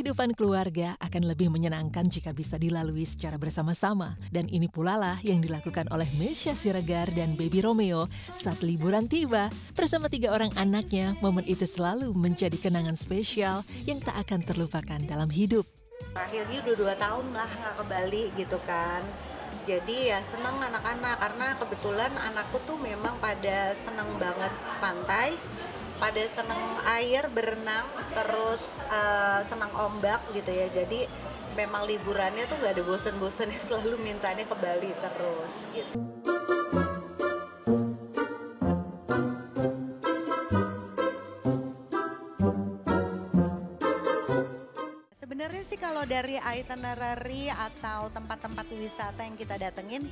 Kehidupan keluarga akan lebih menyenangkan jika bisa dilalui secara bersama-sama. Dan ini pula lah yang dilakukan oleh Meisya Siregar dan Baby Romeo saat liburan tiba. Bersama 3 orang anaknya, momen itu selalu menjadi kenangan spesial yang tak akan terlupakan dalam hidup. Akhirnya udah 2 tahun lah nggak ke Bali gitu kan. Jadi ya seneng anak-anak karena kebetulan anakku tuh memang pada seneng banget pantai, pada seneng air berenang, terus senang ombak gitu ya. Jadi memang liburannya tuh nggak ada bosen-bosennya, selalu mintanya ke Bali terus gitu. Sebenarnya sih kalau dari itinerary atau tempat-tempat wisata yang kita datengin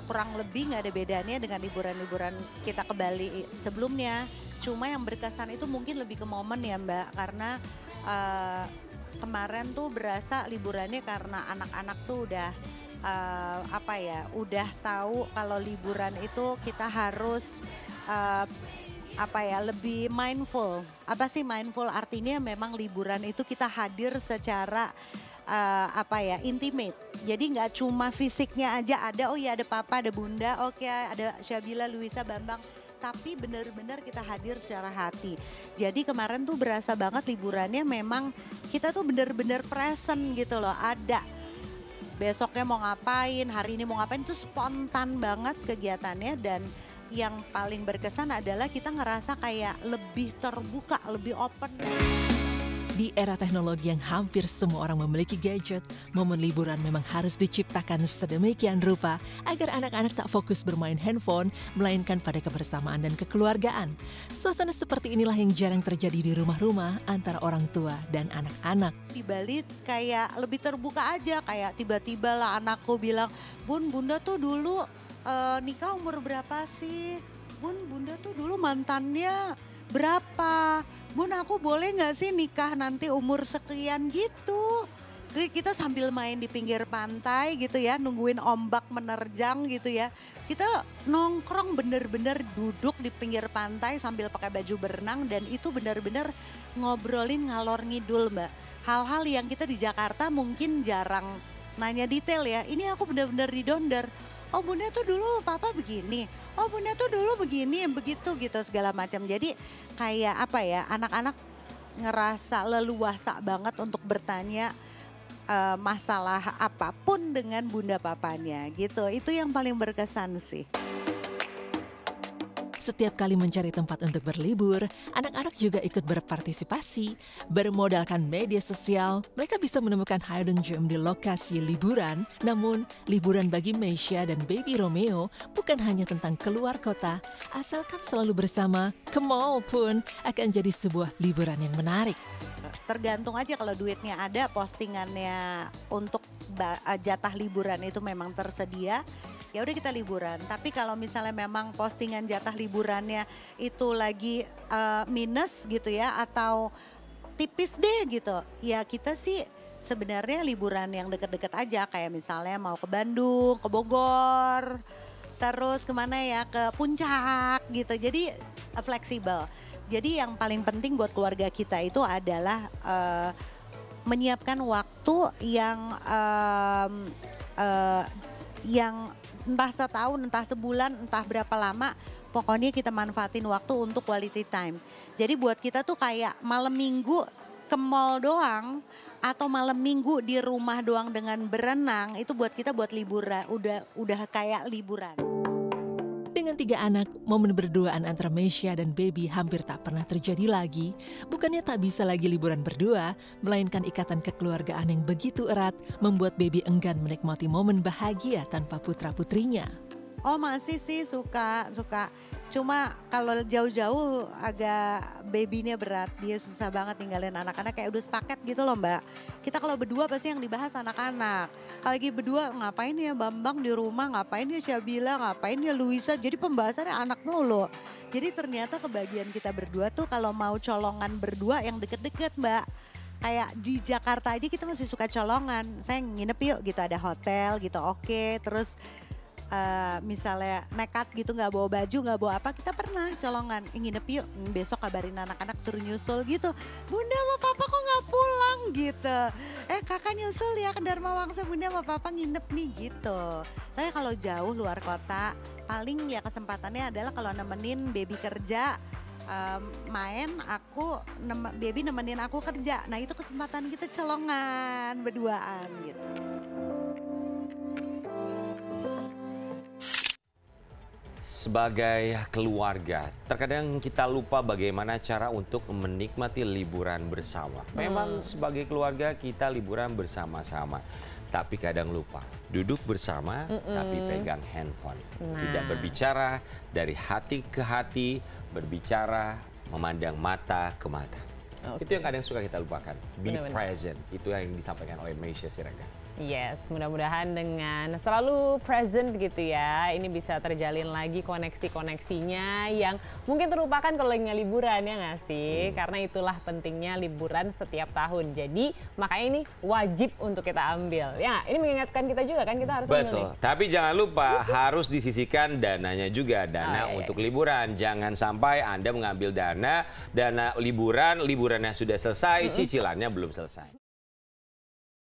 kurang lebih nggak ada bedanya dengan liburan-liburan kita ke Bali sebelumnya. Cuma yang berkesan itu mungkin lebih ke momen ya Mbak, karena kemarin tuh berasa liburannya karena anak-anak tuh udah udah tahu kalau liburan itu kita harus lebih mindful. Apa sih mindful? Artinya memang liburan itu kita hadir secara intimate. Jadi nggak cuma fisiknya aja ada, oh ya ada papa, ada bunda, oke ada Syabila, Luisa, Bambang. Tapi benar-benar kita hadir secara hati. Jadi kemarin tuh berasa banget liburannya memang kita tuh benar-benar present gitu loh. Ada besoknya mau ngapain, hari ini mau ngapain, itu spontan banget kegiatannya. Dan yang paling berkesan adalah kita ngerasa kayak lebih terbuka, lebih open. Di era teknologi yang hampir semua orang memiliki gadget, momen liburan memang harus diciptakan sedemikian rupa agar anak-anak tak fokus bermain handphone, melainkan pada kebersamaan dan kekeluargaan. Suasana seperti inilah yang jarang terjadi di rumah-rumah antara orang tua dan anak-anak. Di Bali kayak lebih terbuka aja, kayak tiba-tiba lah anakku bilang, Bun, Bunda tuh dulu nikah umur berapa sih? Bun, Bunda tuh dulu mantannya berapa? Bun, aku boleh nggak sih nikah nanti umur sekian gitu? Jadi kita sambil main di pinggir pantai gitu ya, nungguin ombak menerjang gitu ya. Kita nongkrong bener-bener duduk di pinggir pantai sambil pakai baju berenang dan itu bener-bener ngobrolin ngalor ngidul Mbak. Hal-hal yang kita di Jakarta mungkin jarang nanya detail ya. Ini aku bener-bener didonder. Oh bunda tuh dulu papa begini, oh bunda tuh dulu begini, begitu gitu segala macam. Jadi kayak anak-anak ngerasa leluasa banget untuk bertanya masalah apapun dengan bunda papanya gitu. Itu yang paling berkesan sih. Setiap kali mencari tempat untuk berlibur, anak-anak juga ikut berpartisipasi. Bermodalkan media sosial, mereka bisa menemukan hidden gem di lokasi liburan. Namun, liburan bagi Meisya dan Baby Romeo bukan hanya tentang keluar kota, asalkan selalu bersama, ke mall pun akan jadi sebuah liburan yang menarik. Tergantung aja kalau duitnya ada, postingannya untuk jatah liburan itu memang tersedia, ya udah kita liburan. Tapi kalau misalnya memang postingan jatah liburannya itu lagi minus gitu ya atau tipis deh gitu, ya kita sih sebenarnya liburan yang deket-deket aja, kayak misalnya mau ke Bandung, ke Bogor, terus kemana ya, ke Puncak gitu. Jadi fleksibel. Jadi yang paling penting buat keluarga kita itu adalah menyiapkan waktu yang entah setahun, entah sebulan, entah berapa lama, pokoknya kita manfaatin waktu untuk quality time. Jadi buat kita tuh kayak malam minggu ke mall doang atau malam minggu di rumah doang dengan berenang, itu buat kita buat liburan, udah kayak liburan. Dengan 3 anak, momen berduaan antara Meisya dan Baby hampir tak pernah terjadi lagi. Bukannya tak bisa lagi liburan berdua, melainkan ikatan kekeluargaan yang begitu erat membuat Baby enggan menikmati momen bahagia tanpa putra-putrinya. Oh masih sih suka. Cuma kalau jauh-jauh agak babynya berat. Dia susah banget tinggalin anak-anak, kayak udah sepaket gitu loh Mbak. Kita kalau berdua pasti yang dibahas anak-anak. Kalau lagi berdua ngapain ya Bambang di rumah, ngapain ya Syabila, ngapain ya Luisa. Jadi pembahasannya anak melulu. Jadi ternyata kebahagiaan kita berdua tuh kalau mau colongan berdua yang deket-deket Mbak. Kayak di Jakarta aja kita masih suka colongan. Saya nginep yuk gitu, ada hotel gitu, oke. Terus misalnya nekat gitu nggak bawa baju, nggak bawa apa, kita pernah colongan, nginep yuk, besok kabarin anak-anak suruh nyusul gitu. Bunda sama papa kok nggak pulang gitu. Kakak nyusul ya ke Dharma Wangsa, bunda sama papa nginep nih gitu. Tapi kalau jauh luar kota, paling ya kesempatannya adalah kalau nemenin baby kerja, main, baby nemenin aku kerja. Nah itu kesempatan kita colongan berduaan gitu. Sebagai keluarga, terkadang kita lupa bagaimana cara untuk menikmati liburan bersama. Memang sebagai keluarga kita liburan bersama-sama, tapi kadang lupa duduk bersama tapi pegang handphone. Tidak berbicara dari hati ke hati, berbicara memandang mata ke mata. Itu yang kadang suka kita lupakan. Be present, itu yang disampaikan oleh Meisya Siregar. Yes, mudah-mudahan dengan selalu present gitu ya, ini bisa terjalin lagi koneksi-koneksinya yang mungkin terlupakan kalau lagi liburan, ya nggak sih? Karena itulah pentingnya liburan setiap tahun. Jadi makanya ini wajib untuk kita ambil. Ya, ini mengingatkan kita juga kan, kita harus ambil. Betul, tapi jangan lupa harus disisihkan dananya juga, dana untuk liburan. Jangan sampai Anda mengambil dana liburan, liburannya sudah selesai, cicilannya belum selesai.